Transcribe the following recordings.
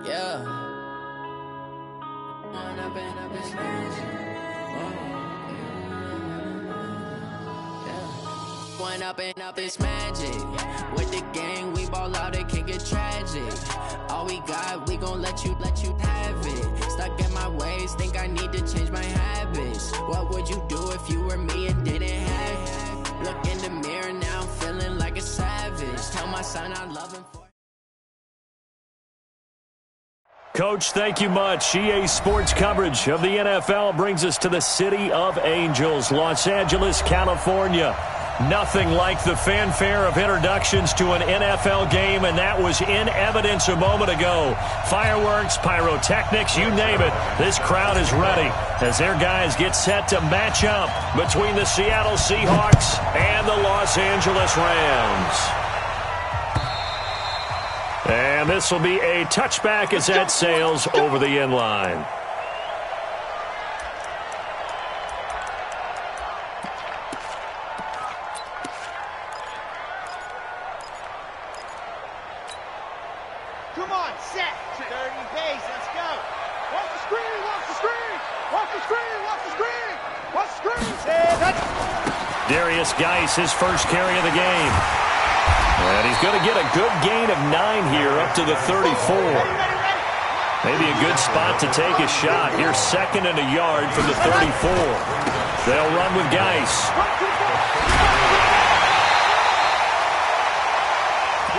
Yeah. One up and up is magic. With the gang, we ball out, it can get tragic. All we got, we gon' let you have it. Stuck in my ways, think I need to change my habits. What would you do if you were me and didn't have it? Look in the mirror now, I'm feeling like a savage. Tell my son I love him for. Coach, thank you much. EA Sports coverage of the NFL brings us to the City of Angels, Los Angeles, California. Nothing like the fanfare of introductions to an NFL game, and that was in evidence a moment ago. Fireworks, pyrotechnics, you name it. This crowd is ready as their guys get set to match up between the Seattle Seahawks and the Los Angeles Rams. And this will be a touchback as that sails over the end line. Come on, set. 30 pace, let's go. Watch the screen, watch the screen. Watch the screen, watch the screen. Watch the screen. Darius Geis, his first carry of the game. And he's going to get a good gain of 9 here up to the 34. Maybe a good spot to take a shot. Here's 2nd and a yard from the 34. They'll run with Geis.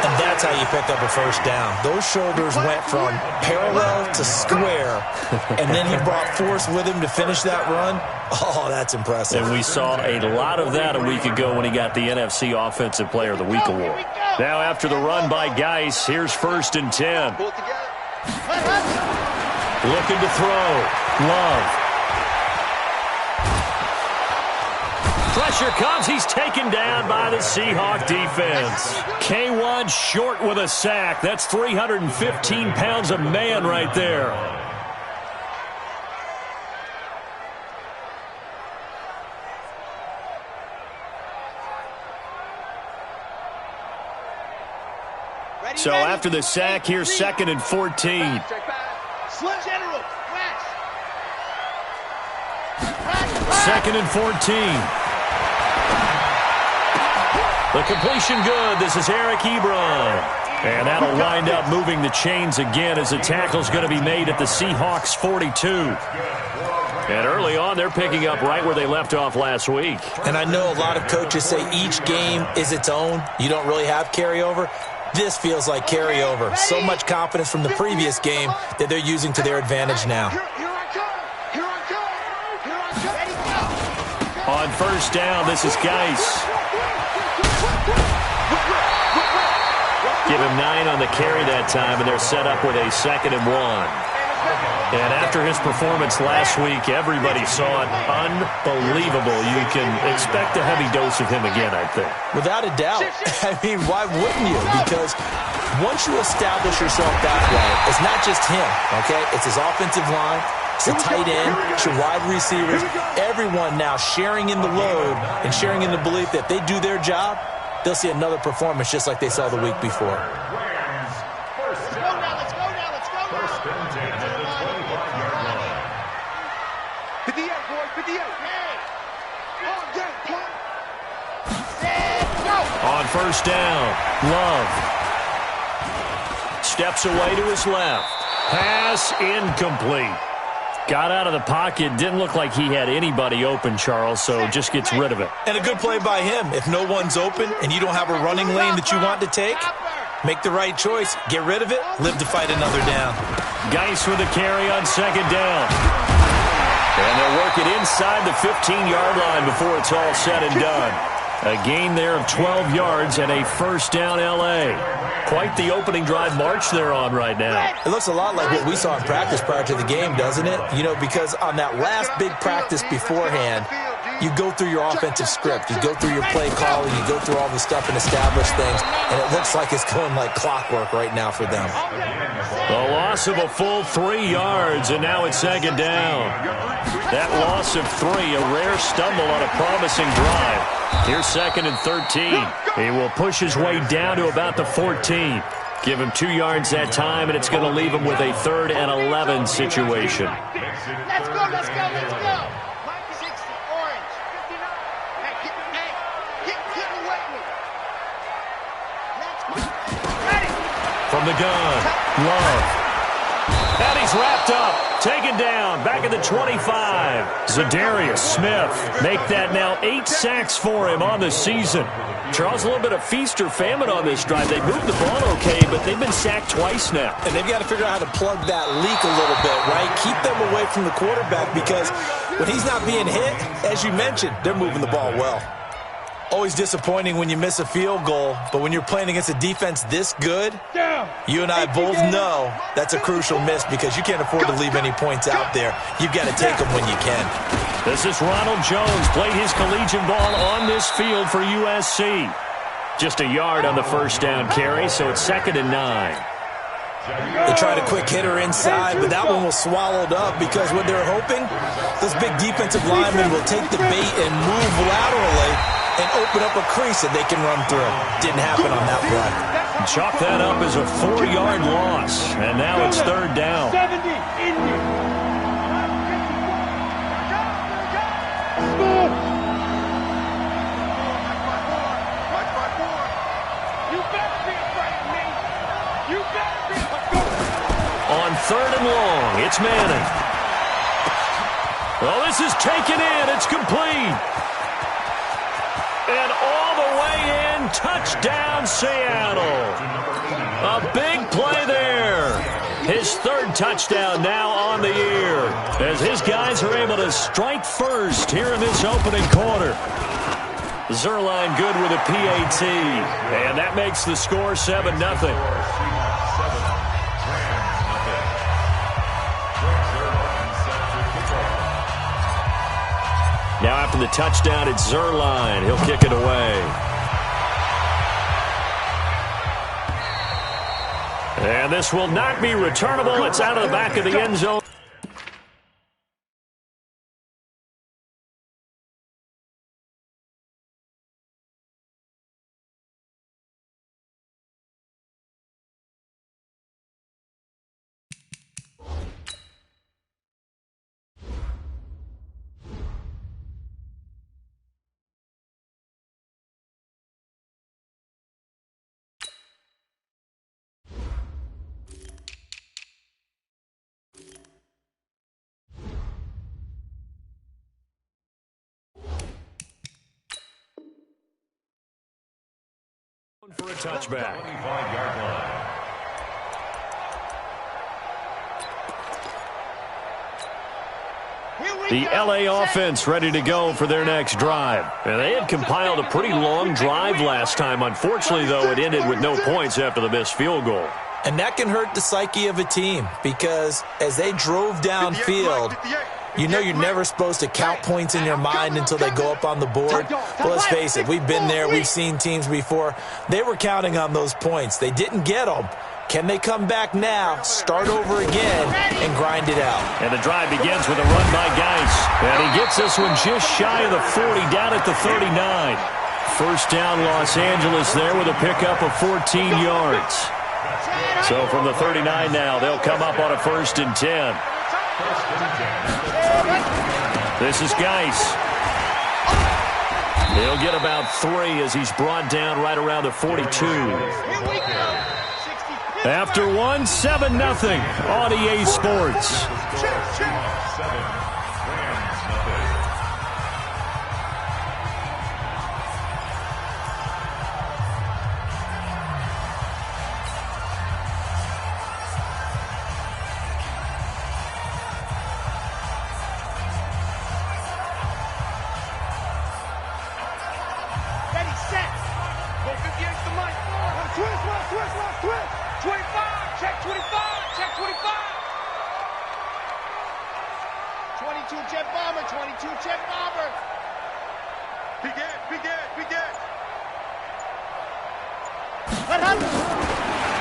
And that's how you pick up a first down. Those shoulders went from parallel to square, and then he brought force with him to finish that run. Oh, that's impressive. And we saw a lot of that a week ago when he got the NFC Offensive Player of the Week award. Now after the run by Geis, here's 1st and 10. Looking to throw. Love. Pressure comes. He's taken down by the Seahawk defense. K1 short with a sack. That's 315 pounds of man right there. So after the sack, here's 2nd and 14. General, 2nd and 14. The completion good. This is Eric Ebron. And that'll wind up moving the chains again as the tackle's going to be made at the Seahawks 42. And early on, they're picking up right where they left off last week. And I know a lot of coaches say each game is its own. You don't really have carryover. This feels like carryover. So much confidence from the previous game that they're using to their advantage now. On 1st down, this is Geis. Give him 9 on the carry that time, and they're set up with a 2nd and 1. And after his performance last week, everybody saw it unbelievable. You can expect a heavy dose of him again, I think. Without a doubt. I mean, why wouldn't you? Because once you establish yourself that way, it's not just him, okay? It's his offensive line. It's the tight end, it's your wide receivers, everyone now sharing in the load and sharing in the belief that they do their job, they'll see another performance just like they saw the week before. Let's go now, let's go now, let's go now. 58, boys, 58. On 1st down, Love. Steps away to his left. Pass incomplete. Got out of the pocket. Didn't look like he had anybody open, Charles, so just gets rid of it. And a good play by him. If no one's open and you don't have a running lane that you want to take, make the right choice. Get rid of it. Live to fight another down. Geis with a carry on 2nd down. And they'll work it inside the 15-yard line before it's all said and done. A gain there of 12 yards and a 1st down L.A. Quite the opening drive march they're on right now. It looks a lot like what we saw in practice prior to the game, doesn't it? You know, because on that last big practice beforehand, you go through your offensive script. You go through your play calling. You go through all the stuff and establish things. And it looks like it's going like clockwork right now for them. A loss of a full 3 yards, and now it's 2nd down. That loss of 3, a rare stumble on a promising drive. Here's 2nd and 13. He will push his way down to about the 14. Give him 2 yards that time, and it's going to leave him with a 3rd and 11 situation. Let's go, let's go, let's go. 60, orange, 59. Hey, get away with it. Let's go. Ready. From the gun, Love. And he's wrapped up, taken down, back at the 25. Zadarius Smith make that now 8 sacks for him on the season. Charles, a little bit of feast or famine on this drive. They moved the ball okay, but they've been sacked twice now. And they've got to figure out how to plug that leak a little bit, right? Keep them away from the quarterback because when he's not being hit, as you mentioned, they're moving the ball well. Always disappointing when you miss a field goal, but when you're playing against a defense this good, you and I both know that's a crucial miss because you can't afford to leave any points out there. You've got to take them when you can. This is Ronald Jones, played his collegiate ball on this field for USC. Just a yard on the first down carry, so it's 2nd and 9. They tried a quick hitter inside, but that one was swallowed up because what they're hoping, those big defensive linemen will take the bait and move laterally and open up a crease that they can run through. Didn't happen on that play. Chalk that up as a 4-yard loss, and now it's 3rd down. 70, Indy. On 3rd and long, it's Manning. Well, this is taken in. It's complete. And all the way in, touchdown Seattle. A big play there. His 3rd touchdown now on the year as his guys are able to strike first here in this opening quarter. Zerline good with a PAT, and that makes the score 7-0. Now after the touchdown, it's Zerline. He'll kick it away. And this will not be returnable. It's out of the back of the end zone. For a touchback. The LA offense ready to go for their next drive. And they had compiled a pretty long drive last time. Unfortunately, though, it ended with no points after the missed field goal. And that can hurt the psyche of a team because as they drove downfield, you know you're never supposed to count points in your mind until they go up on the board. But let's face it, we've been there. We've seen teams before. They were counting on those points. They didn't get them. Can they come back now, start over again, and grind it out? And the drive begins with a run by Geis. And he gets this one just shy of the 40, down at the 39. First down, Los Angeles there with a pickup of 14 yards. So from the 39 now, they'll come up on a 1st and 10. This is Geis. He'll get about 3 as he's brought down right around the 42. After 1, 7-0 on EA Sports.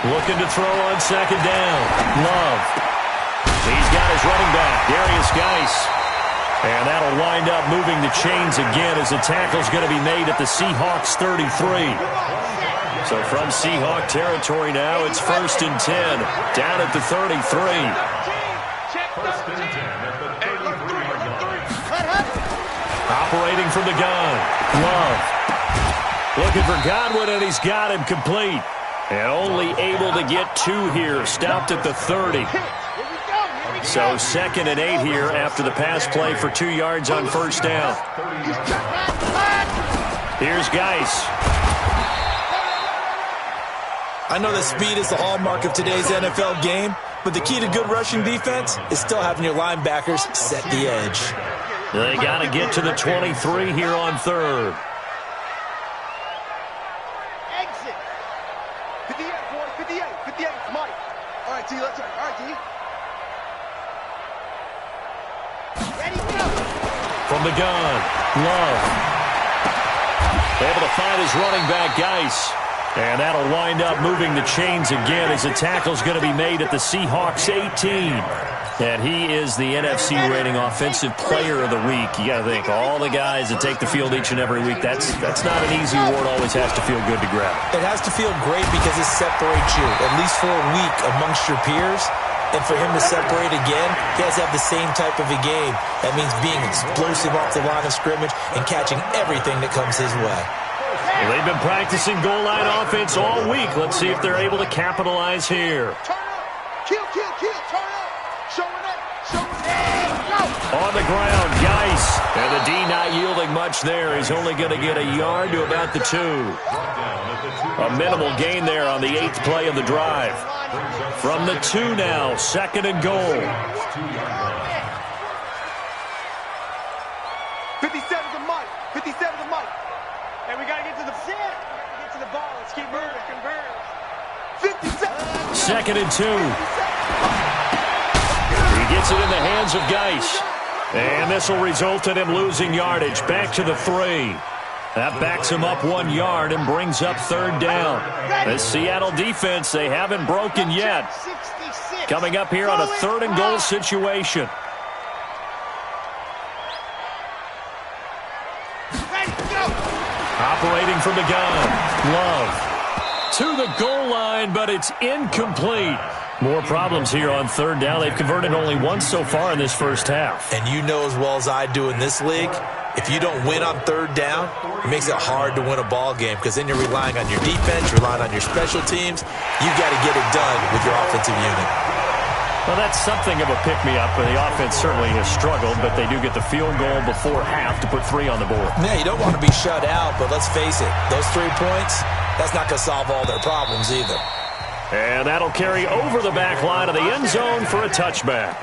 Looking to throw on 2nd down. Love. He's got his running back, Darius Geis. And that'll wind up moving the chains again as the tackle's going to be made at the Seahawks 33. So from Seahawk territory now, it's 1st and 10, down at the 33. Operating from the gun, Love. Looking for Godwin, and he's got him complete. And only able to get 2 here, stopped at the 30. So 2nd and 8 here after the pass play for 2 yards on 1st down. Here's Geis. I know that speed is the hallmark of today's NFL game, but the key to good rushing defense is still having your linebackers set the edge. They got to get to the 23 here on 3rd. Exit. 58, boy. 58. 58. Mike. All right, T. Let's turn. All right, T. Ready, go. From the gun, Love. Able to find his running back, Geis. And that'll wind up moving the chains again as the tackle's going to be made at the Seahawks 18. And he is the NFC rating offensive player of the week. You got to think, all the guys that take the field each and every week, that's not an easy award. Always has to feel good to grab. It has to feel great because it separates you, at least for a week, amongst your peers. And for him to separate again, he has to have the same type of a game. That means being explosive off the line of scrimmage and catching everything that comes his way. Well, they've been practicing goal line offense all week. Let's see if they're able to capitalize here. Turn up. Kill. Turn up. Showing up. Go. On the ground, Geis. And the D not yielding much there. He's only going to get a yard to about the 2. A minimal gain there on the 8th play of the drive. From the 2 now, 2nd and goal. 57 to Mike. 57 to Mike. And we got to get to the set. Get to the ball. Let's keep moving. Convert. 57. 2nd and 2. He gets it in the hands of Geis. And this will result in him losing yardage. Back to the 3. That backs him up 1 yard and brings up 3rd down. The Seattle defense, they haven't broken yet. Coming up here on a 3rd and goal situation. Operating from the gun, Love. To the goal line, but it's incomplete. More problems here on 3rd down. They've converted only once so far in this first half. And you know as well as I do in this league, if you don't win on 3rd down, it makes it hard to win a ball game because then you're relying on your defense, relying on your special teams. You got to get it done with your offensive unit. Well, that's something of a pick-me-up. The offense certainly has struggled, but they do get the field goal before half to put 3 on the board. Yeah, you don't want to be shut out, but let's face it, those 3 points, that's not going to solve all their problems either. And that'll carry over the back line of the end zone for a touchback.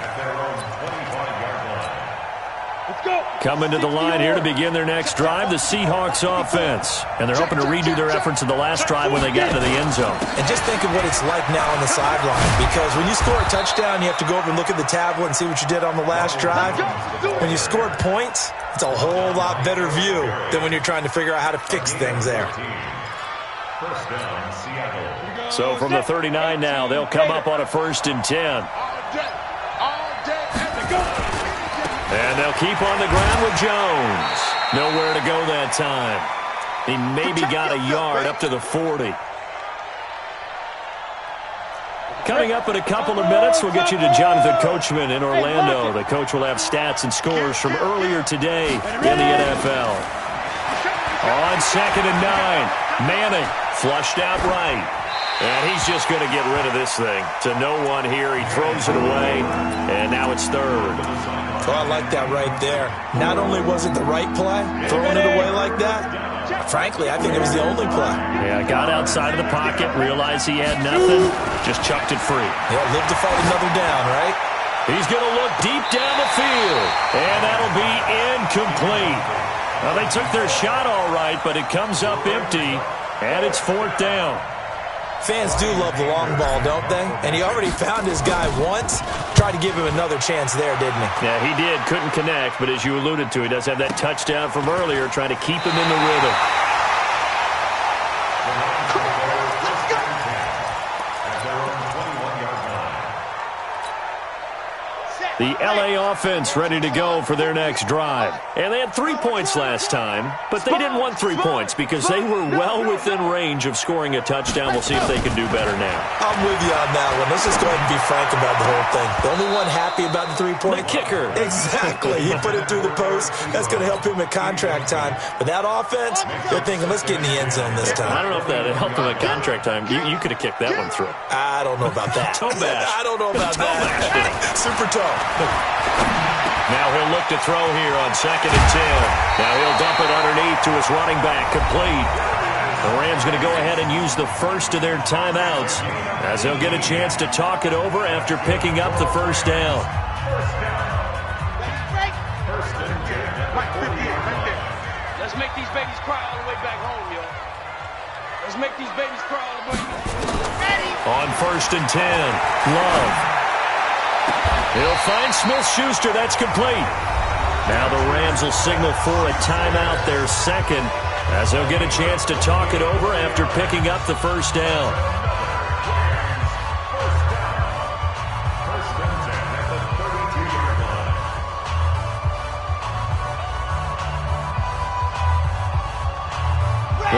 Coming to the line here to begin their next drive, the Seahawks offense. And they're hoping to redo their efforts in the last drive when they got into the end zone. And just think of what it's like now on the sideline, because when you score a touchdown, you have to go over and look at the tablet and see what you did on the last drive. When you scored points, it's a whole lot better view than when you're trying to figure out how to fix things there. So from the 39 now, they'll come up on a 1st and 10. And they'll keep on the ground with Jones. Nowhere to go that time. He maybe got a yard up to the 40. Coming up in a couple of minutes, we'll get you to Jonathan Coachman in Orlando. The coach will have stats and scores from earlier today in the NFL. On 2nd and 9, Manning flushed out right. And he's just going to get rid of this thing. To no one here. He throws it away, and now it's 3rd. Well, I like that right there. Not only was it the right play, throwing it away like that, frankly, I think it was the only play. Yeah, got outside of the pocket, realized he had nothing, just chucked it free. Yeah, live to fight another down, right? He's going to look deep down the field, and that'll be incomplete. Well, they took their shot all right, but it comes up empty, and it's 4th down. Fans do love the long ball, don't they? And he already found his guy once. Tried to give him another chance there, didn't he? Yeah, he did. Couldn't connect, but as you alluded to, he does have that touchdown from earlier, trying to keep him in the rhythm. The LA offense ready to go for their next drive. And they had 3 points last time, but they didn't want 3 points because they were well within range of scoring a touchdown. We'll see if they can do better now. I'm with you on that one. Let's just go ahead and be frank about the whole thing. The only one happy about the 3-point? The kicker. Exactly. He put it through the post. That's going to help him at contract time. But that offense, they're thinking, let's get in the end zone this time. I don't know if that helped him at contract time. You could have kicked that one through. I don't know about that. Toe bash. I don't know about that. Super toe. Now he'll look to throw here on 2nd and 10. Now he'll dump it underneath to his running back, complete. The Rams going to go ahead and use the first of their timeouts as they'll get a chance to talk it over after picking up the first down. Let's make these babies cry all the way back home, yo. Let's make these babies cry all the way back home. On 1st and 10, Love. He'll find Smith-Schuster. That's complete. Now the Rams will signal for a timeout, their second, as they'll get a chance to talk it over after picking up the first down.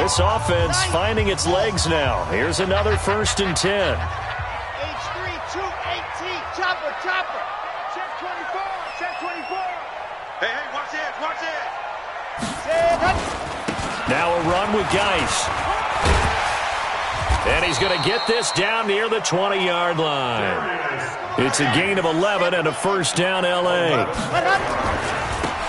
This offense finding its legs now. Here's another 1st and 10. Chopper, chopper. Check 24, check 24. Hey, watch this. Now a run with Geis. And he's going to get this down near the 20-yard line. It's a gain of 11 and a first down, L.A.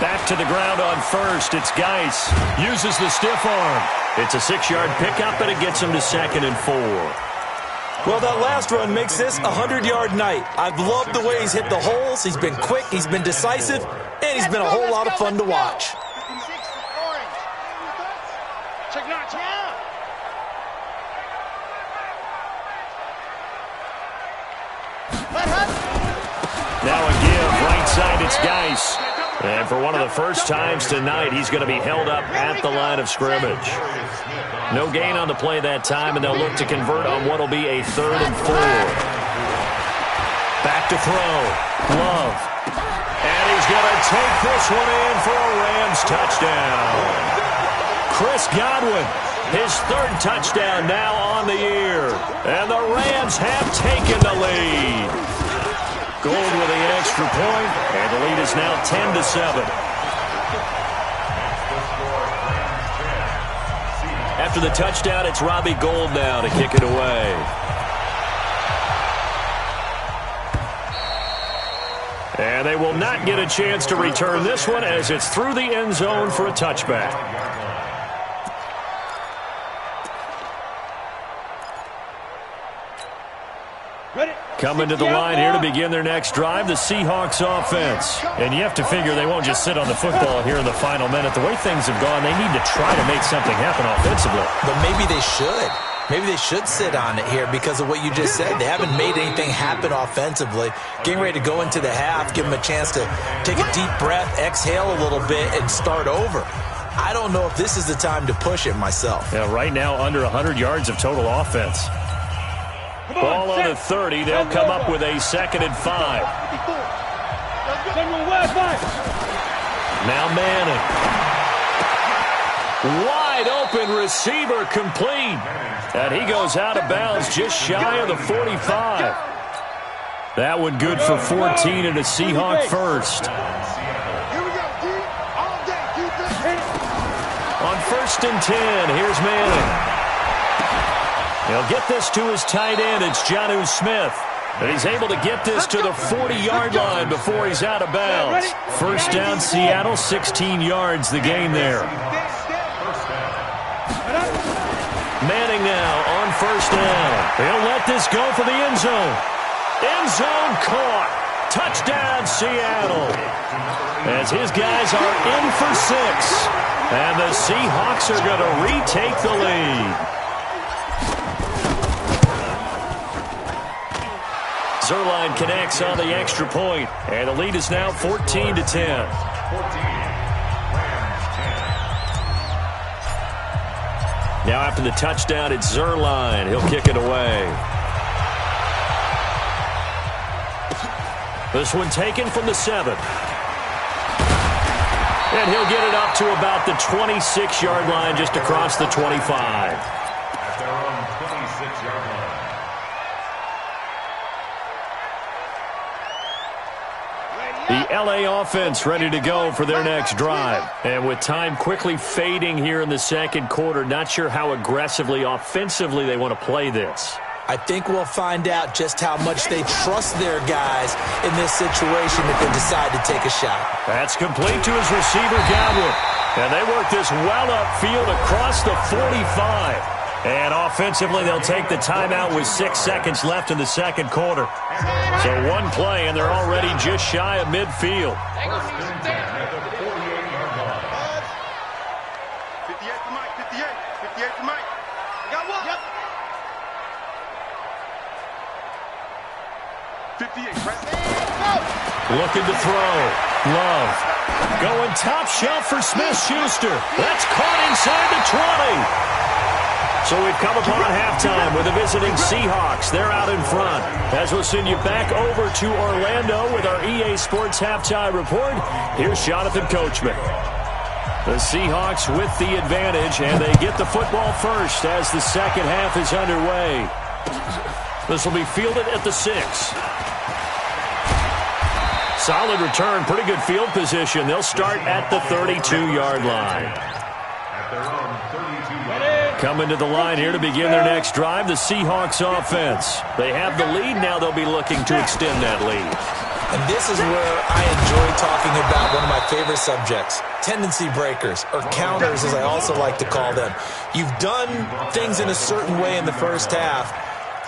Back to the ground on 1st. It's Geis. Uses the stiff arm. It's a 6-yard pickup, and it gets him to 2nd and 4. Well, that last run makes this a 100-yard night. I've loved the way he's hit the holes. He's been quick, he's been decisive, and he's been a whole lot of fun to watch. Check 9, check. Now a give, right side, it's Geis. And for one of the first times tonight, he's going to be held up at the line of scrimmage. No gain on the play that time, and they'll look to convert on what will be a 3rd and 4. Back to throw. Love. And he's going to take this one in for a Rams touchdown. Chris Godwin, his 3rd touchdown now on the year. And the Rams have taken the lead. Gould with the extra point, and the lead is now 10-7. After the touchdown, it's Robbie Gould now to kick it away. And they will not get a chance to return this one as it's through the end zone for a touchback. Coming to the line here to begin their next drive, the Seahawks offense. And you have to figure they won't just sit on the football here in the final minute. The way things have gone, they need to try to make something happen offensively. But maybe they should. Maybe they should sit on it here because of what you just said. They haven't made anything happen offensively. Getting ready to go into the half, give them a chance to take a deep breath, exhale a little bit, and start over. I don't know if this is the time to push it myself. Yeah, right now under 100 yards of total offense. Ball on the 30. They'll come up with a 2nd and 5. Now Manning. Wide open receiver complete. And he goes out of bounds just shy of the 45. That one good for 14 and a Seahawk first. On 1st and 10, here's Manning. He'll get this to his tight end. It's Jonnu Smith. And he's able to get this to the 40-yard line before he's out of bounds. First down, Seattle, 16 yards the gain there. Manning now on 1st down. He'll let this go for the end zone. End zone caught. Touchdown, Seattle. As his guys are in for 6. And the Seahawks are going to retake the lead. Zerline connects on the extra point, and the lead is now 14-10. Now after the touchdown, it's Zerline. He'll kick it away. This one taken from the 7. And he'll get it up to about the 26-yard line, just across the 25. At their own 26-yard line. The LA offense ready to go for their next drive. And with time quickly fading here in the second quarter, not sure how aggressively, offensively they want to play this. I think we'll find out just how much they trust their guys in this situation if they decide to take a shot. That's complete to his receiver, Godwin. And they work this well upfield across the 45. And offensively, they'll take the timeout with 6 seconds left in the second quarter. So one play, and they're already just shy of midfield. 58 to Mike. Got one. Yep. 58, right? Looking to throw. Love. Going top shelf for Smith-Schuster. That's caught inside the 20. So we've come upon halftime with the visiting Seahawks. They're out in front. As we'll send you back over to Orlando with our EA Sports Halftime Report, here's Jonathan Coachman. The Seahawks with the advantage, and they get the football first as the second half is underway. This will be fielded at the 6. Solid return, pretty good field position. They'll start at the 32-yard line. At their own 32-yard line. Coming to the line here to begin their next drive, the Seahawks offense. They have the lead, now they'll be looking to extend that lead. And this is where I enjoy talking about one of my favorite subjects, tendency breakers, or counters as I also like to call them. You've done things in a certain way in the first half,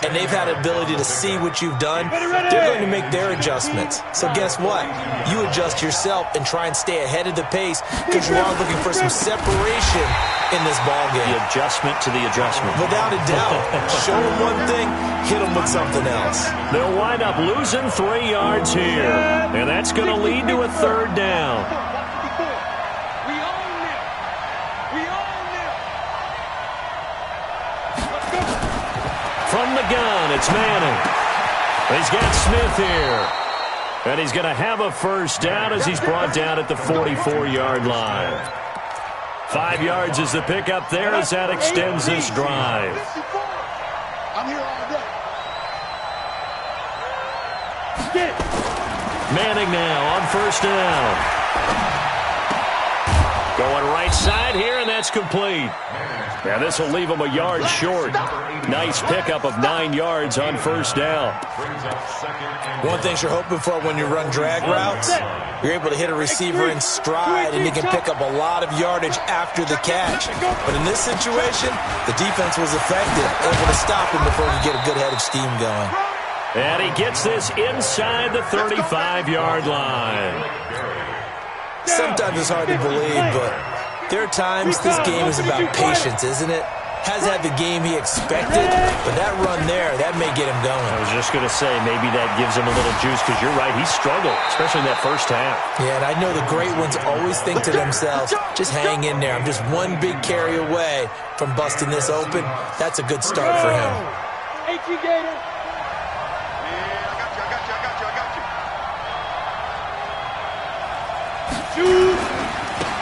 and they've had an ability to see what you've done. They're going to make their adjustments. So guess what? You adjust yourself and try and stay ahead of the pace because you are looking for some separation in this ballgame. The adjustment to the adjustment. Without a doubt. Show them one thing, hit them with something else. They'll wind up losing 3 yards here, and that's going to lead to a third down. We own them. We own them. Let's go. From the gun, it's Manning. He's got Smith here. And he's going to have a first down as he's brought down at the 44-yard line. 5 yards is the pickup there as that extends this drive. I'm here all day. Manning now on first down. Going right side here, and that's complete. Now this will leave him a yard short. Nice pickup of 9 yards on first down. One thing you're hoping for when you run drag routes, you're able to hit a receiver in stride, and you can pick up a lot of yardage after the catch. But in this situation, the defense was effective, able to stop him before he get a good head of steam going. And he gets this inside the 35-yard line. Sometimes it's hard to believe, but there are times this game is about patience, isn't it? Has had the game he expected, but that run there, that may get him going. I was just going to say, maybe that gives him a little juice, because you're right, he struggled, especially in that first half. Yeah, and I know the great ones always think to themselves, just hang in there. I'm just one big carry away from busting this open. That's a good start for him. H.E. Gator.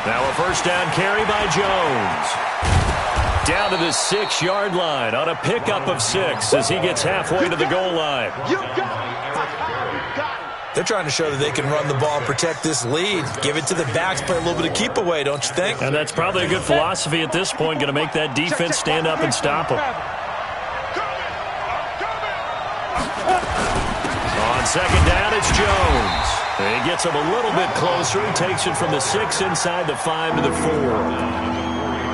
Now a first down carry by Jones. Down to the 6-yard line on a pickup of 6 as he gets halfway to the goal line. They're trying to show that they can run the ball and protect this lead. Give it to the backs, play a little bit of keep away, don't you think? And that's probably a good philosophy at this point, going to make that defense stand up and stop them. On second down, it's Jones. And he gets him a little bit closer. He takes it from the 6 inside the 5 to the 4.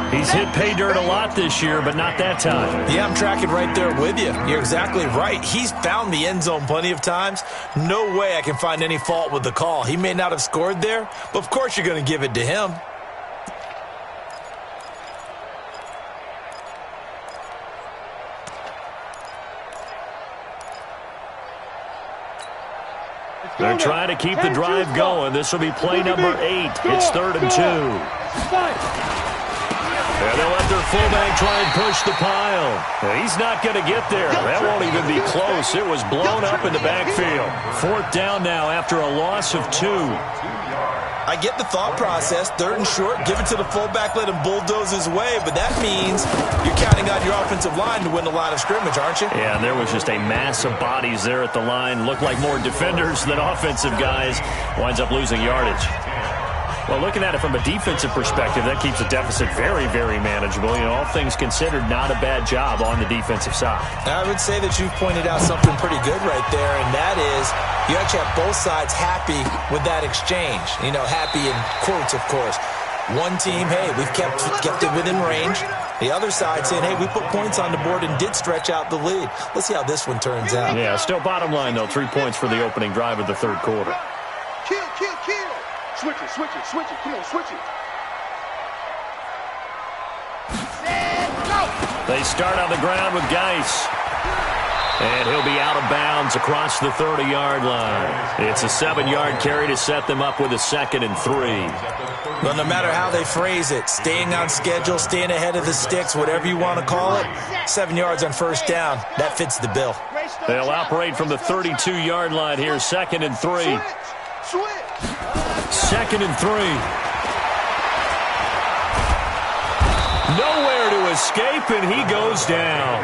He's hit pay dirt a lot this year, but not that time. Yeah, I'm tracking right there with you. You're exactly right. He's found the end zone plenty of times. No way I can find any fault with the call. He may not have scored there, but of course you're going to give it to him. They're trying to keep the drive going. This will be play number 8. It's 3rd and 2. And they'll let their fullback try and push the pile. He's not going to get there. That won't even be close. It was blown up in the backfield. 4th down now after a loss of 2. I get the thought process. 3rd and short, give it to the fullback, let him bulldoze his way. But that means you're counting on your offensive line to win the line of scrimmage, aren't you? Yeah, and there was just a mass of bodies there at the line. Looked like more defenders than offensive guys. Winds up losing yardage. Well, looking at it from a defensive perspective, that keeps the deficit very, very manageable. You know, all things considered, not a bad job on the defensive side. I would say that you've pointed out something pretty good right there, and that is you actually have both sides happy with that exchange. You know, happy in quotes, of course. One team, hey, we've kept it within range. The other side saying, hey, we put points on the board and did stretch out the lead. Let's see how this one turns out. Yeah, still bottom line, though, 3 points for the opening drive of the 3rd quarter. Kill, kill, kill. Switch it, switch it, switch it. Come on, switch it. They start on the ground with Geis. And he'll be out of bounds across the 30-yard line. It's a 7-yard carry to set them up with a 2nd and 3. Well, no matter how they phrase it, staying on schedule, staying ahead of the sticks, whatever you want to call it, 7 yards on 1st down, that fits the bill. They'll operate from the 32-yard line here, 2nd and 3. Switch. 2nd and 3. Nowhere to escape, and he goes down.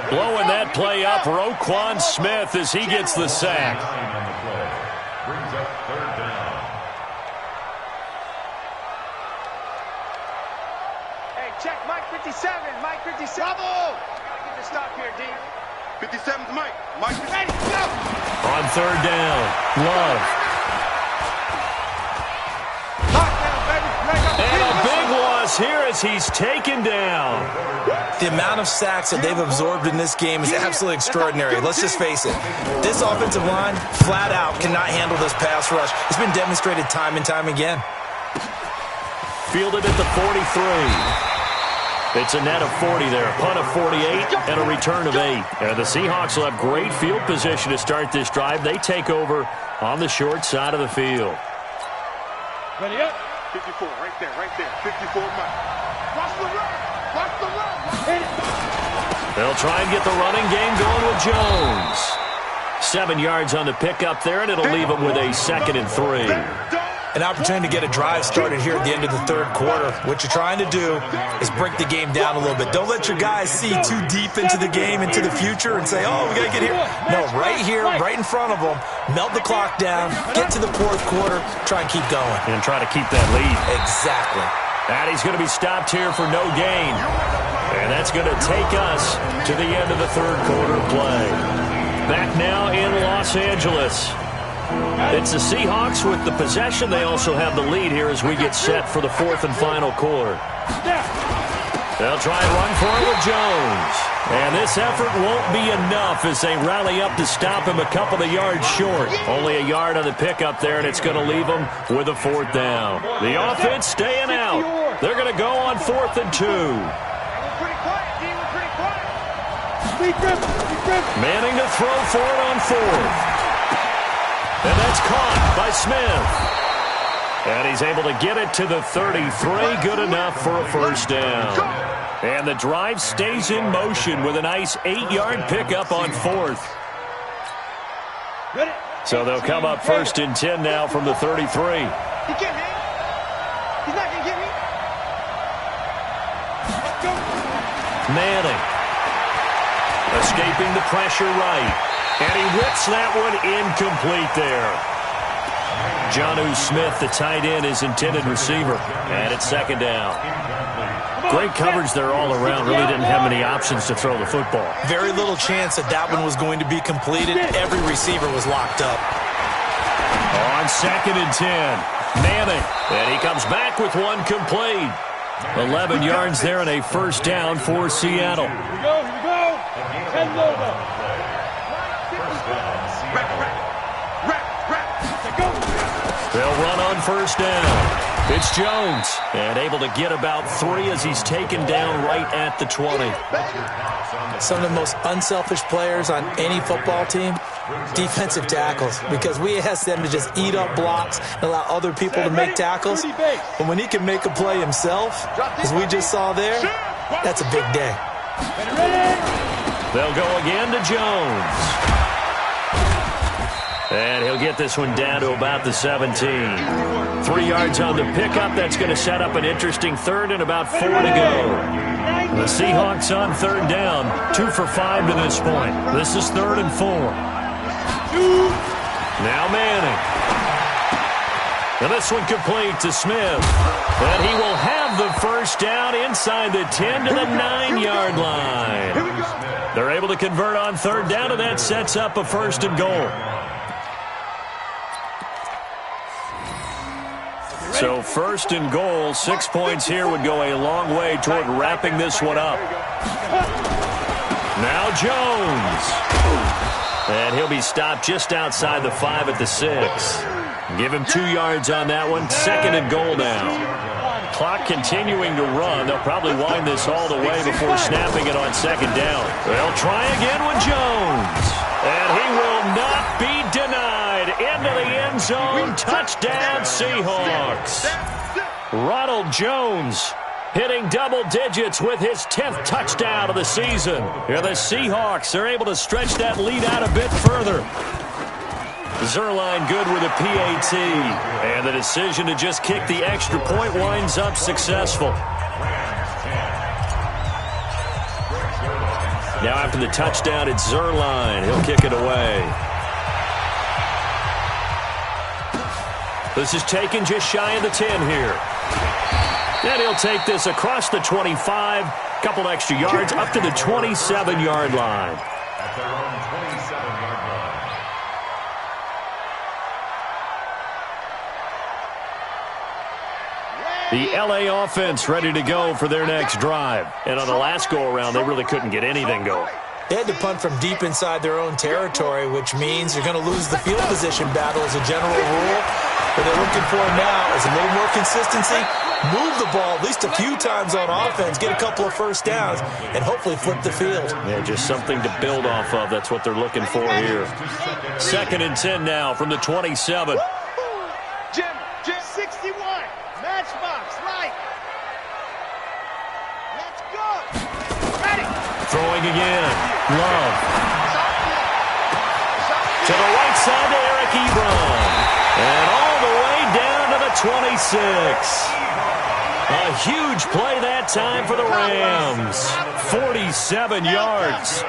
Blowing that play up, Roquan Smith, as he gets the sack. Brings up 3rd down. Hey, check Mike 57. Mike 57. Bravo. Gotta get the stop here, D. 57's Mike. Mike 57. Go. On 3rd down, Love. And a big loss here as he's taken down. The amount of sacks that they've absorbed in this game is absolutely extraordinary. Let's just face it. This offensive line, flat out, cannot handle this pass rush. It's been demonstrated time and time again. Fielded at the 43. It's a net of 40 there. A punt of 48 and a return of 8. And the Seahawks will have great field position to start this drive. They take over on the short side of the field. Ready up. 54, right there, right there. 54, Mike. Watch the run. Watch the run. Hit it. They'll try and get the running game going with Jones. 7 yards on the pickup there, and it'll leave them with a 2nd and 3. An opportunity to get a drive started here at the end of the 3rd quarter. What you're trying to do is break the game down a little bit. Don't let your guys see too deep into the game, into the future, and say, oh, we got to get here. No, right here, right in front of them, melt the clock down, get to the 4th quarter, try and keep going. And try to keep that lead. Exactly. And he's going to be stopped here for no gain. And that's going to take us to the end of the 3rd quarter play. Back now in Los Angeles. It's the Seahawks with the possession. They also have the lead here as we get set for the 4th and final quarter. They'll try and run for it with Jones. And this effort won't be enough as they rally up to stop him a couple of yards short. Only a yard on the pickup there, and it's going to leave them with a 4th down. The offense staying out. They're going to go on 4th and 2. Manning to throw for it on 4th. And that's caught by Smith. And he's able to get it to the 33. Good enough for a 1st down. And the drive stays in motion with a nice 8-yard pickup on 4th. So they'll come up 1st and 10 now from the 33. He can't hang. He's not going to get me. Manning. Escaping the pressure right. And he whips that one incomplete there. Jonnu Smith, the tight end, is intended receiver. And it's 2nd down. Great coverage there all around. Really didn't have many options to throw the football. Very little chance that that one was going to be completed. Every receiver was locked up. On 2nd and 10. Manning. And he comes back with one complete. 11 yards there and a 1st down for Seattle. Here we go, here we go. 10 over. They'll run on 1st down. It's Jones, and able to get about 3 as he's taken down right at the 20. Some of the most unselfish players on any football team, defensive tackles, because we ask them to just eat up blocks and allow other people to make tackles. But when he can make a play himself, as we just saw there, that's a big day. They'll go again to Jones. And he'll get this one down to about the 17. 3 yards on the pickup. That's going to set up an interesting third and about 4 to go. The Seahawks on third down. 2 for 5 to this point. This is 3rd and 4. Now Manning. And this one complete to Smith. And he will have the first down inside the 10 to the 9-yard line. They're able to convert on third down, and that sets up a 1st and goal. So 1st and goal, 6 points here would go a long way toward wrapping this one up. Now Jones. And he'll be stopped just outside the 5 at the 6. Give him 2 yards on that one. 2nd and goal now. Clock continuing to run. They'll probably wind this all the way before snapping it on 2nd down. They'll try again with Jones. And he will not be denied. Into the end zone. Touchdown, Seahawks. Ronald Jones hitting double digits with his 10th touchdown of the season. Here the Seahawks are able to stretch that lead out a bit further. Zerline good with a PAT. And the decision to just kick the extra point winds up successful. Now after the touchdown, it's Zerline. He'll kick it away. This is taken just shy of the 10 here. And he'll take this across the 25. Couple extra yards up to the 27-yard line. At their own 27-yard line. The L.A. offense ready to go for their next drive. And on the last go-around, they really couldn't get anything going. They had to punt from deep inside their own territory, which means you're going to lose the field position battle as a general rule. What they're looking for now is a little more consistency, move the ball at least a few times on offense, get a couple of first downs, and hopefully flip the field. Yeah, just something to build off of. That's what they're looking for here. 2nd and 10 now from the 27. Jim, 61. Matchbox, right. Let's go. Ready. Throwing again. Love. To the right side to Eric Ebron. And all the way down to the 26. A huge play that time for the Rams. 47 yards.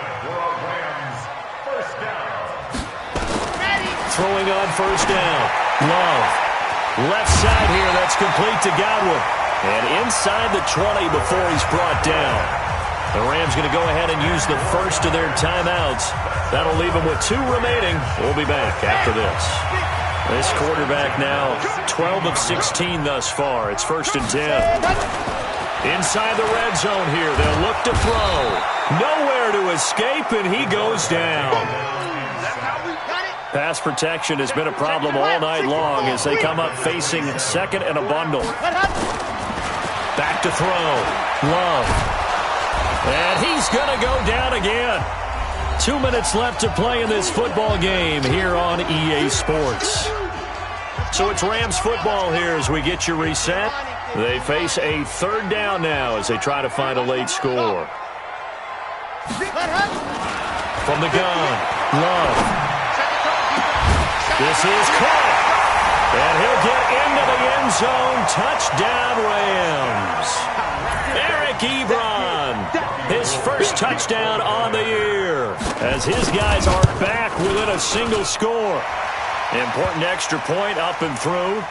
Throwing on first down. Love. Left side here, that's complete to Godwin. And inside the 20 before he's brought down. The Rams going to go ahead and use the first of their timeouts. That'll leave them with 2 remaining. We'll be back after this. This quarterback now 12 of 16 thus far. It's 1st and 10. Inside the red zone here. They'll look to throw. Nowhere to escape, and he goes down. Pass protection has been a problem all night long as they come up facing 2nd and a bundle. Back to throw. Love. And he's going to go down again. 2 minutes left to play in this football game here on EA Sports. So it's Rams football here as we get you reset. They face a 3rd down now as they try to find a late score. From the gun, Love. This is caught. And he'll get into the end zone. Touchdown, Rams. Eric Ebron, his first touchdown on the year, as his guys are back within a single score. Important extra point up and through.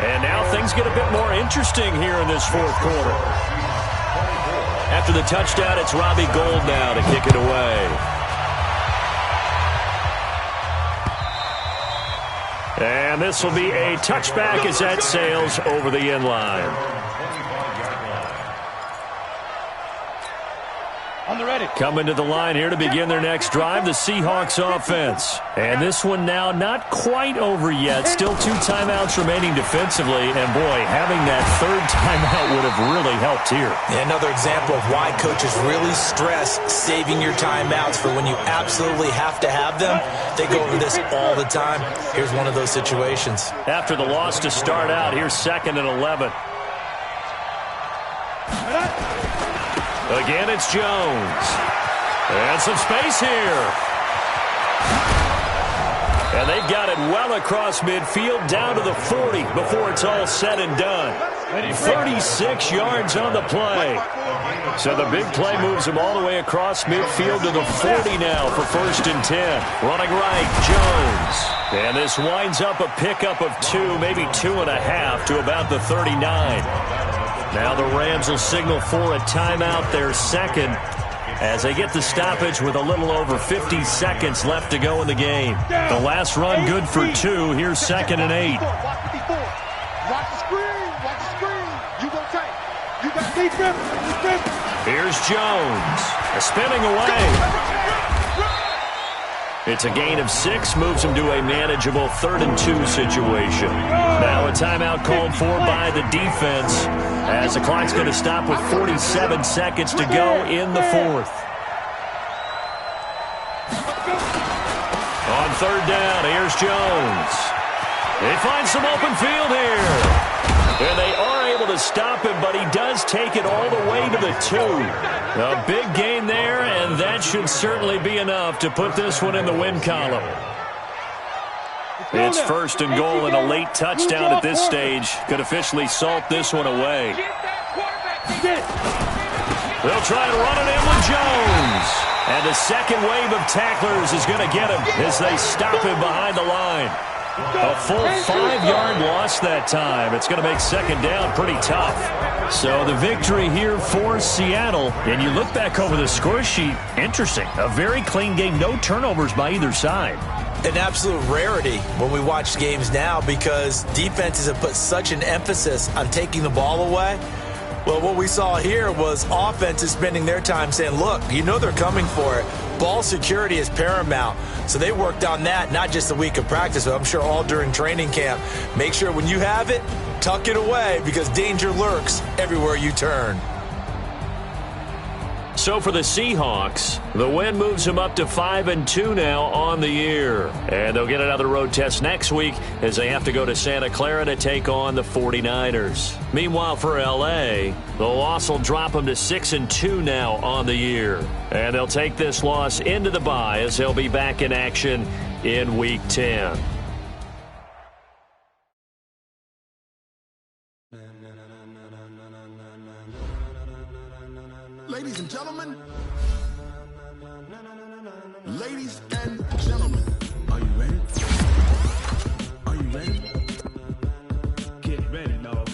And now things get a bit more interesting here in this 4th quarter. After the touchdown, it's Robbie Gould now to kick it away. And this will be a touchback as that sails over the end line. On the ready. Coming to the line here to begin their next drive, the Seahawks offense. And this one now not quite over yet. Still 2 timeouts remaining defensively. And, boy, having that third timeout would have really helped here. Another example of why coaches really stress saving your timeouts for when you absolutely have to have them. They go over this all the time. Here's one of those situations. After the loss to start out, here's 2nd and 11. Again, it's Jones. And some space here. And they've got it well across midfield down to the 40 before it's all said and done. 36 yards on the play. So the big play moves them all the way across midfield to the 40 now for 1st and 10. Running right, Jones. And this winds up a pickup of 2, maybe 2.5 to about the 39. Now the Rams will signal for a timeout, their 2nd, as they get the stoppage with a little over 50 seconds left to go in the game. The last run good for 2. Here's 2nd and 8. Watch the screen. Watch the screen. You go tight. You got defense. Here's Jones. Spinning away. It's a gain of 6, moves him to a manageable 3rd and 2 situation. Now a timeout called for by the defense as the clock's going to stop with 47 seconds to go in the 4th. On 3rd down, here's Jones. They find some open field here. And they are able to stop him, but he does take it all the way to the 2. A big gain there, and that should certainly be enough to put this one in the win column. It's 1st and goal, and a late touchdown at this stage could officially salt this one away. They'll try to run it in with Jones. And the second wave of tacklers is going to get him as they stop him behind the line. A full 5-yard loss that time. It's going to make 2nd down pretty tough. So the victory here for Seattle. And you look back over the score sheet, interesting. A very clean game, no turnovers by either side. An absolute rarity when we watch games now because defenses have put such an emphasis on taking the ball away. Well, what we saw here was offenses spending their time saying, look, you know they're coming for it. Ball security is paramount. So they worked on that, not just a week of practice, but I'm sure all during training camp. Make sure when you have it, tuck it away because danger lurks everywhere you turn. So for the Seahawks, the win moves them up to 5-2 now on the year. And they'll get another road test next week as they have to go to Santa Clara to take on the 49ers. Meanwhile, for L.A., the loss will drop them to 6-2 now on the year. And they'll take this loss into the bye as they'll be back in action in Week 10. Ladies and gentlemen, ladies and gentlemen, are you ready? Are you ready? Get ready, dog.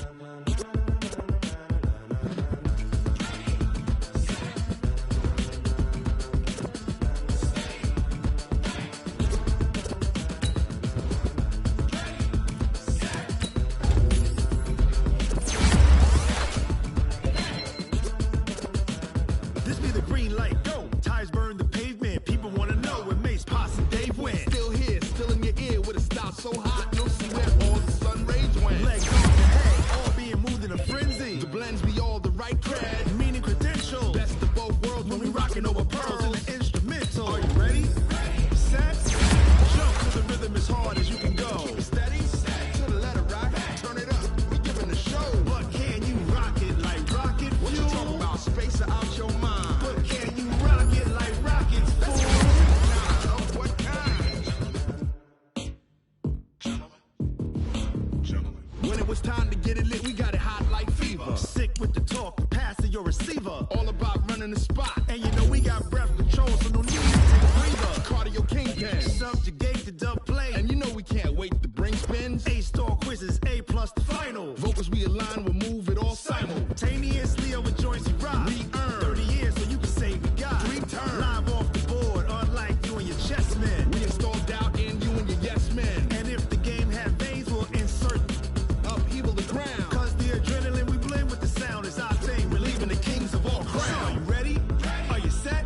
This be the green light, go. Tires burn the pavement. People want to know where Mace, Posse, and Dave went. Still here, still in your ear with a style so hot. You'll see where all the sun rays went. Legs off the head, all being moved in a frenzy. The blends be all the right cred, meaning credentials. Best of both worlds when we rockin' over pearls in the instrumental. Are you ready? Set, jump to the rhythm as hard as you can go. Keep it steady, to the letter rock. Turn it up, we giving a show. But can you rock it like rocket fuel? What you talking about? Space out your mind. But can you rock it like rockets, fool? Nah, what kind? Gentlemen. When it was time to get it lit, we got it hot like fever. Sick with the talk, passing your receiver. All about running the spot. And you know we got breath control, so no need to take a breather. Cardio kingpin, subjugate the dub play. And you know we can't wait to bring spins. A-star quizzes, A+ the final. Vocals we align, we'll move it all simultaneously over joints we rock. We earn 30 years, so you can say we got 3 turns. Live off the board, unlike you and your chess men. We install doubt in you and your yes men. And if the game had veins, we'll insert upheaval the ground. Cause the adrenaline we blend with the sound is our thing. Relieving the kings of all crowns. So, you ready? Are you set?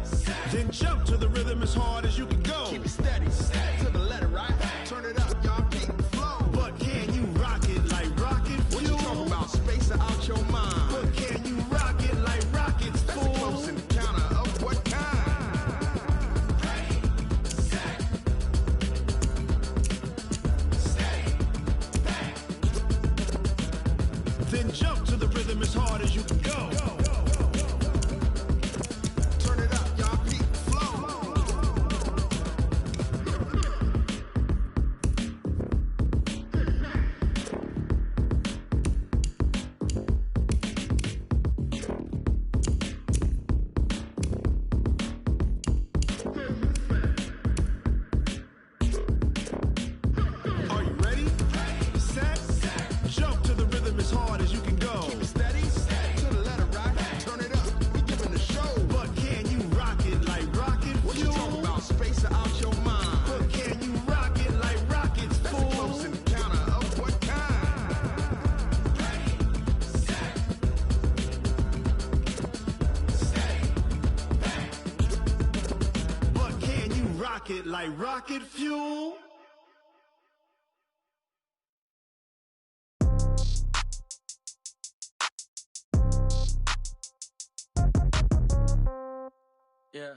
pocket like rocket fuel. Yeah.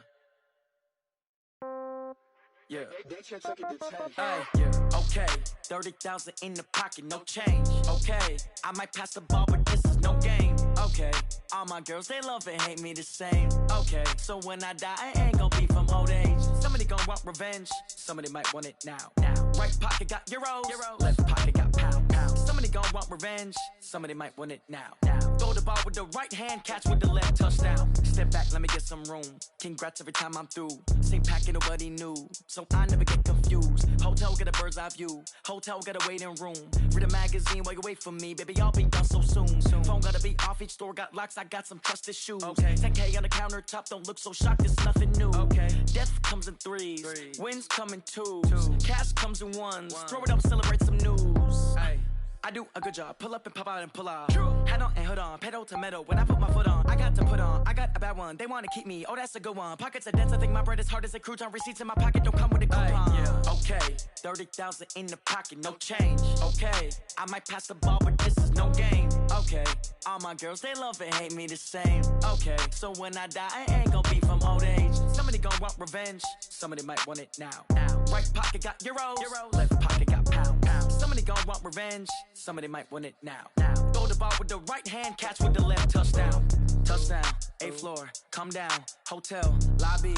Yeah. Yeah. Okay. 30,000 in the pocket, no change. Okay. I might pass the ball, but this is no game. Okay. All my girls, they love and hate me the same. Okay. So when I die, I ain't gon' be from old age. Somebody gon' want revenge. Somebody might want it now. Right pocket got euros. Left pocket got pound. Somebody gon' want revenge. Somebody might want it now. Throw the ball with the right hand, catch with the left, touchdown. Step back, let me get some room. Congrats every time I'm through. Same packet, nobody knew, so I never get confused. Hotel get a bird's eye view. Hotel got a waiting room. Read a magazine while you wait for me, baby. I'll be done so soon. Phone gotta be off, each store got locks. I got some trusted shoes. Okay. 10K on the countertop, don't look so shocked. It's nothing new. Okay. Death comes in threes. Wins come in twos. Cash comes in ones. Throw it up, celebrate some news. Ay. I do a good job, pull up and pop out and pull off. Head on and hood on, pedal to metal. When I put my foot on, I got to put on. I got a bad one, they wanna keep me. Oh, that's a good one. Pockets are dense, I think my bread is hard as a crouton. Receipts in my pocket don't come with a coupon. Yeah. Okay, 30,000 in the pocket, no change. Okay, I might pass the ball, but this is no game. Okay, all my girls, they love and hate me the same. Okay, so when I die, I ain't gon' be from old age. Somebody gon' want revenge, somebody might want it now. Right pocket got euros. Left pocket got pound. Somebody gon' want revenge, somebody might want it now. Throw the ball with the right hand, catch with the left, touchdown. Touchdown, 8th floor, come down, hotel, lobby.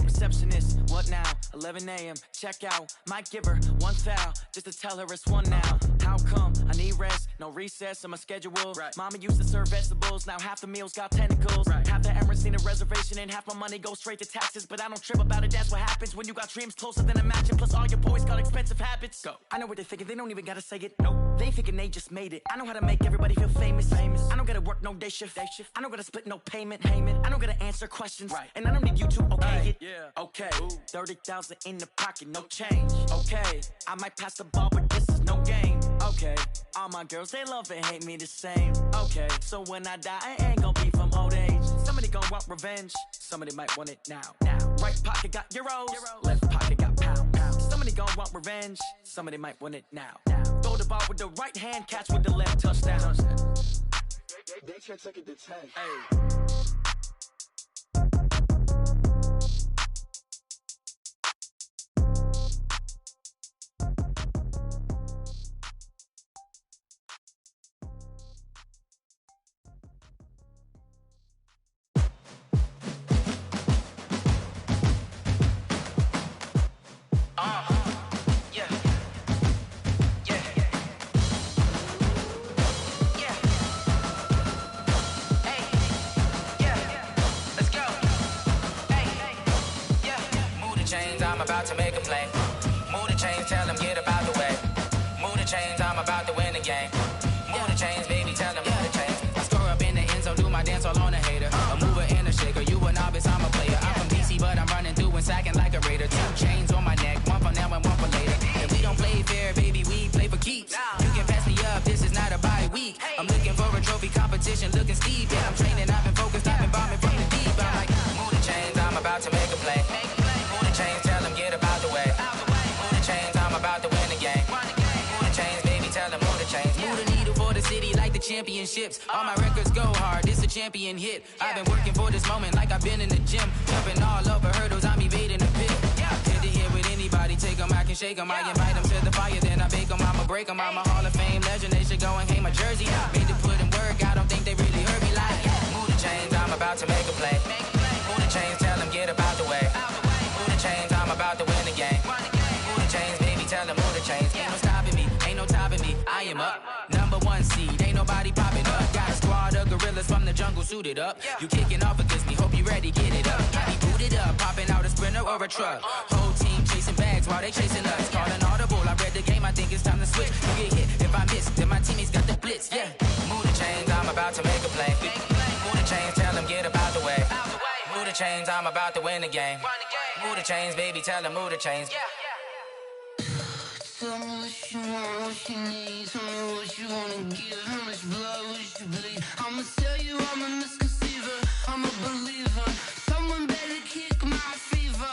Receptionist, what now? 11 a.m., check out. Might give her one foul, just to tell her it's one now. How come? I need rest, no recess in my schedule. Right. Mama used to serve vegetables, now half the meals got tentacles. Right. Half the Emirates need a reservation and half my money goes straight to taxes. But I don't trip about it, that's what happens when you got dreams closer than a mansion. Plus all your boys got expensive habits. Go. I know what they're thinking, they don't even gotta say it. Nope. They thinking they just made it. I know how to make everybody feel famous. I don't gotta work no day shift. I don't gotta split no payment. I don't gotta answer questions. Right. And I don't need you to okay it. Yeah. Okay, 30,000 in the pocket, no change. Okay, I might pass the ball, but this is no game. Okay, all my girls, they love and hate me the same. Okay, so when I die, I ain't gon' be from old age. Somebody gon' want revenge, somebody might want it now. Right pocket got euros. Left pocket got pound. Somebody gon' want revenge, somebody might want it now. Throw the ball with the right hand, catch with the left, touchdown. They can't take it to 10. Hey. I'm about to make a play. Move the chains, tell them get up out the way. Move the chains, I'm about to win the game. Move the chains, baby, tell them move the chains. I score up in the end zone, do my dance all on a hater. A mover and a shaker, you a novice, I'm a player. I'm from DC, but I'm running through and sacking like a raider. 2 chains on my neck, one for now and one for later. And we don't play fair, baby, we play for keeps. You can pass me up, this is not a bye week. I'm looking for a trophy competition, looking steep. Yeah, I'm training, I've been focused, I've been bombing from the deep. I'm like, move the chains, I'm about to make a play. Move the chains, tell them get up out the way. Move the chains, I'm about to win the game. Move the chains, baby, tell them move the chains. Move the needle for the city like the championships. All my records go hard, this a champion hit. I've been working for this moment like I've been in the gym. Jumping all over hurdles, I'm evading the pit. Hit to hit with anybody, take them, I can shake them. I invite them to the fire, then I bake them, I'ma break them. I'm a Hall of Fame legend, they should go and hang my jersey. Made to put in work, I don't think they really heard me like. Move the chains, I'm about to make a play. Move the chains, tell them get up out the way. Move the chains, I'm about to win the game. Move the chains, baby, tell them move the chains. Ain't no stopping me, ain't no topping me, I am up. #1 seed, ain't nobody popping up. Got a squad of gorillas from the jungle suited up. You kicking off against me, hope you ready, get it up. Get me booted up, popping out a Sprinter or a truck. Whole team chasing bags while they chasing us. Calling audible, I read the game, I think it's time to switch. You get hit, if I miss, then my teammates got the blitz, yeah. Move the chains, I'm about to make a play. Move the chains, tell them get up out the way. Move the chains, I'm about to win the game. Move the chains, baby, tell them move the chains. Tell me what you want, what you need. Tell me what you wanna give. How much blood would you bleed? I'ma tell you I'm a misconceiver. I'm a believer. Someone better kick my fever.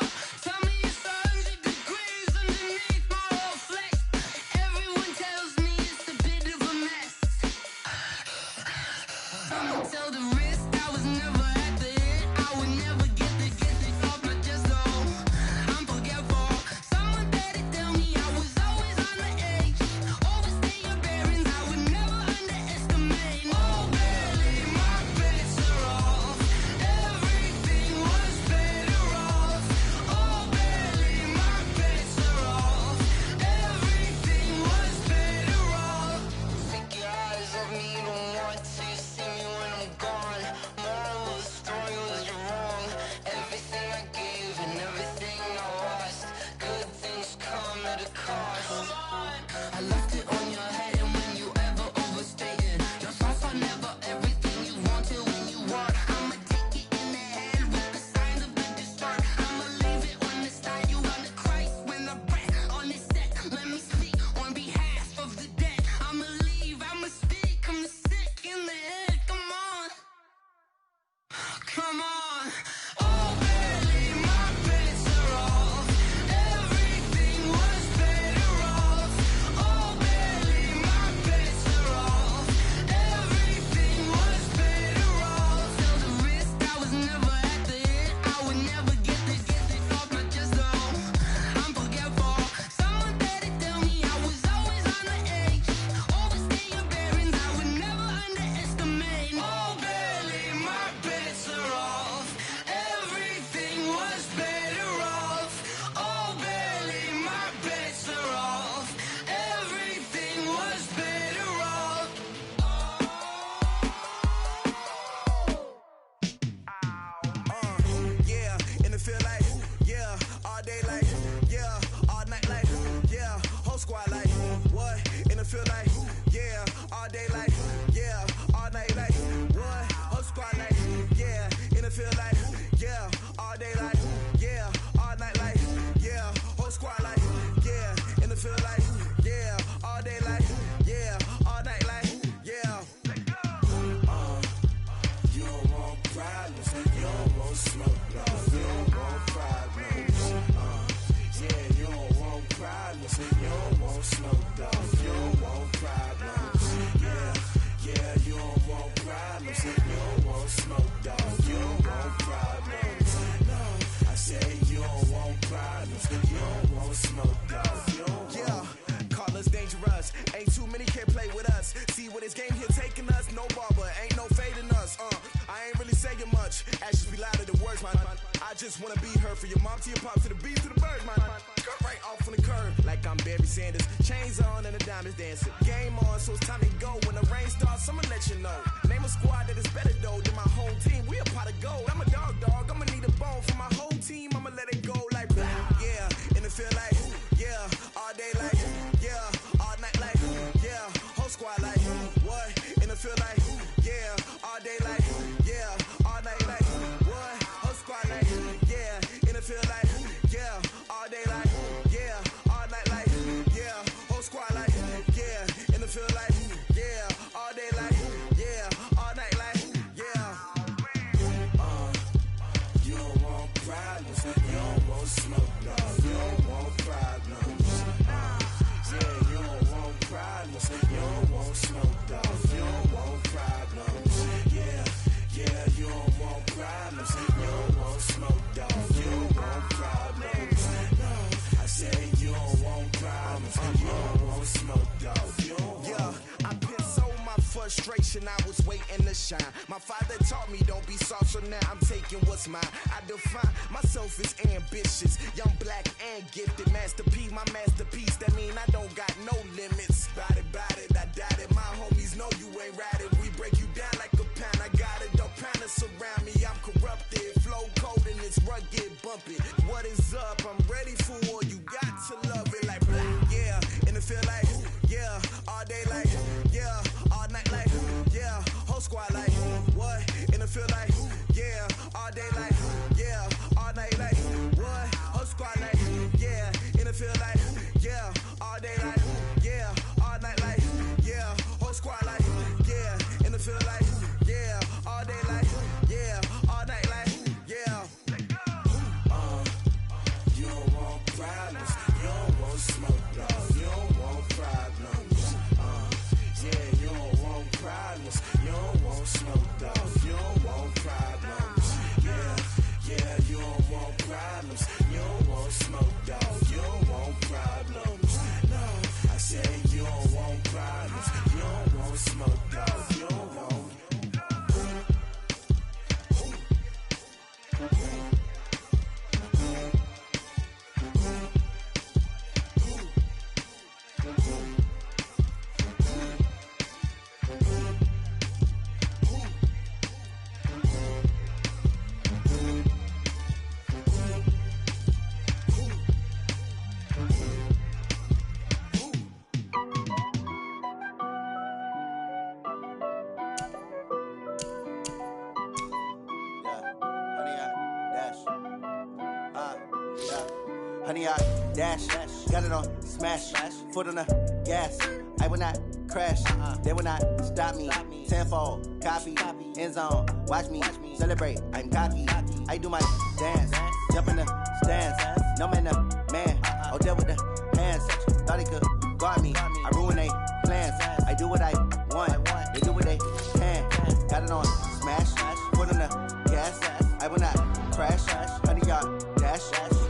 dog. You don't want problems. Yeah, you don't want problems. You don't want smoke, dog. You don't want problems. Yeah, you don't want problems. You don't want smoke, dog. You don't want problems. No, I say you don't want problems. You don't want smoke, dog. You don't want. Call us dangerous. Ain't too many can play with us. See where this game here taking us. No barber, ain't no fading us. I ain't really saying much. Actions be louder than words, man. I just wanna be heard for your mom to your pop to the beat to the birds, man. Cut right off on the curb like I'm Barry Sanders. Chains on and the diamonds dancing. Game on, so it's time to go. When the rain starts, I'ma let you know. Name a squad that is better though than my home team. We a pot of gold. I'm a dog. I'ma need a bone for my whole team. I'ma let it go like blah. Yeah, and it feel like yeah, all day like yeah, all night like yeah, whole squad like what? And it feel like yeah, all day like yeah, all night like what? Whole squad like yeah, and it feel like yeah, all day like yeah, all night like yeah, whole squad like yeah, and it feel like yeah, all day like yeah, all night like yeah. You don't want problems. You don't want smoke, dog. You don't want problems. Yeah, you don't want problems. You don't want smoke, dog. You don't want problems. Yeah, you don't want problems. You don't want smoke, dog. You don't want problems. No, I say you don't want problems. You don't want smoke, dog. You don't want. I put so my frustration, I was waiting to shine. My father taught me don't be soft, so now I'm taking what's mine. I define myself as ambitious, young, black, and gifted. Masterpiece, my masterpiece, that mean I don't got no limits. Bout it, I doubt it. My homies know you ain't ride it. We break you down like a pound. I got it, don't pound to surround me. I'm corrupted, flow cold and it's rugged, bumpy. What is up? I'm ready for war. You got to love it like blah. Yeah, and it feel like yeah, all day like yeah, all night like yeah, whole squad like what? And it feel like yeah, all day like yeah, all night like what? Whole squad like yeah, and it feel like yeah, all day like yeah, all night like yeah, whole squad like yeah, and it feel like yeah, all day like yeah, all night like yeah. You don't want problems. You don't want smoke, dog. You don't want problems. Yeah, you don't want problems. You don't want smoke, dog. You don't want problems. Yeah, you don't want problems. You don't want smoke, dog. You don't want problems. No, I say you don't want problems. You don't want smoke, dog. You don't want. Honey, I dash, got it on smash, foot on the gas. I will not crash, they will not stop me. Tenfold, copy, end zone, watch me celebrate. I'm cocky, I do my dance, jump in the stands. No man, man, oh there with the hands. Thought he could guard me, I ruin they plans. I do what I want, they do what they can. Got it on smash, foot on the gas. I will not crash, honey, y'all dash,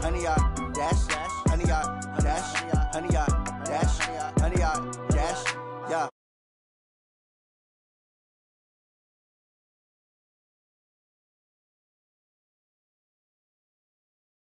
honey, y'all dash, honey, y'all dash, honey, y'all